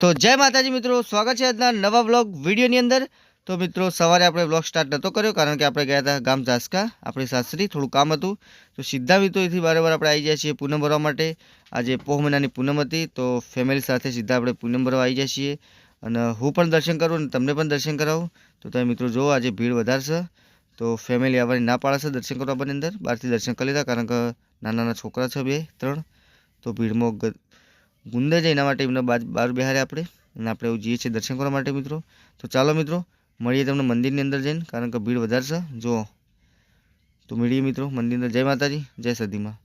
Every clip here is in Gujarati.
તો જય માતાજી મિત્રો, સ્વાગત છે આજના નવા બ્લોગ વિડીયોની અંદર। તો મિત્રો સવારે આપણે બ્લોગ સ્ટાર્ટ નહોતો કર્યો કારણ કે આપણે ગયા હતા ગામ ઝાસકા, આપણી સાસરી, થોડું કામ હતું। તો સીધા મિત્રો અહીંથી બરાબર આપણે આવી જાય છીએ પૂનમ ભરવા માટે। આજે પોહ મહિનાની પૂનમ હતી તો ફેમિલી સાથે સીધા આપણે પૂનમ ભરવા આવી જાય છીએ અને હું પણ દર્શન કરું અને તમને પણ દર્શન કરાવું। તો તમે મિત્રો જુઓ આજે ભીડ વધારે છે તો ફેમિલી આવવાની ના પાડે છે દર્શન કરવા બની અંદર, બહારથી દર્શન કરી લીધા કારણ કે નાના નાના છોકરા છે 2-3 તો ભીડમાં ગુંદે જાય એના માટે એમને બહાર બેહારે આપણે અને આપણે એવું જઈએ છીએ દર્શન કરવા માટે મિત્રો। તો ચાલો મિત્રો મળીએ તમને મંદિરની અંદર જઈને કારણ કે ભીડ વધારે છે જુઓ। તો મળીએ મિત્રો મંદિરની અંદર। જય માતાજી, જય સદીમાં।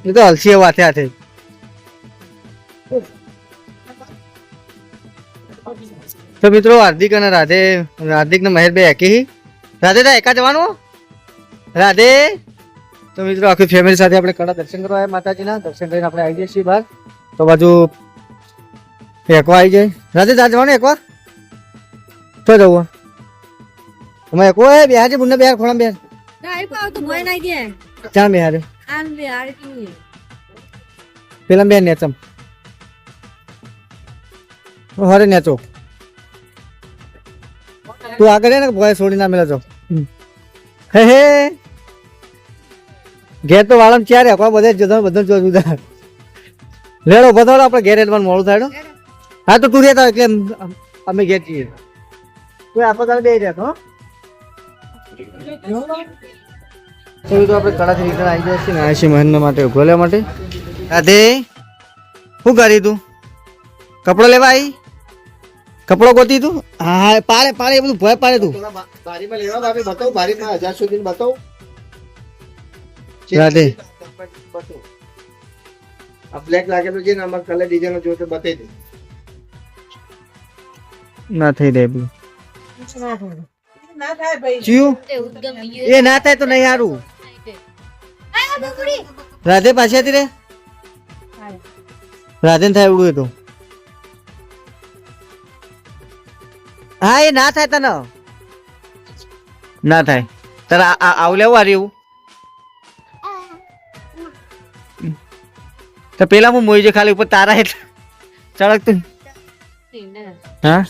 ये तो अलसी आते आते तो मित्रों हार्दिक અને હાર્દિક ને મહેર બે એકી રાધે તા એકા જવાનું રાધે। તો મિત્રો આખી ફેમિલી સાથે આપણે કડા દર્શન કરવા આવ્યા માતાજીના, દર્શન કરીને આપણે આવી જઈએ છીએ બહાર। તો બાજુ એકવા આવી જાય રાધે તા જવાનું એકવા તો જવું તમે એકવો હે બિહાર છે બુન્ને Bihar ખોણા Bihar Đấy, bao tụi mới này kìa. ચાલ Bihar Ăn về ăn đi. પેલા બેન નેચમ હરે નેચો તું આગળ ને ભોય છોડી ના મેલા જો હે હે ઘેર તો વાળમ ચારે કોઈ બધે જુદા લેડો બધાડો આપણે ઘેર એડવાન મોડું થાય। હા તો તું રહેતા એટલે અમે ઘેર જઈએ કોઈ આપો તારે બે રહ્યા હો તો આપણે કડાથી રિટર્ન આવી જાય છે ને આ છે મહેનત માટે ગોલ્યા માટે રાધે શું કરી તું કપડો લેવા આવી કપડો ગોતી તું હા હા પાડે પાડે એ બધું ભય પાડે તું બારીમાં લેવા ભાભી બતાવો બારીમાં 1000 સુધી બતાવો રાધે બતાવો આ બ્લેક લાગેલું છે ને આમાં કલર ડિઝાઇન જો તો બતાવી દે ના થઈ રહે બધું ના થાય ભાઈ ચિયું એ ના થાય તો નહીં સારું રાધે પાછી હતી રે રાધે ને થાય એવડું એ તો હા એ ના થાય તને ના થાય તારે આવું લેવું આ એવું તો પેલા હું મોઈ જે ખાલી ઉપર તારા એટલે ચડક તું હા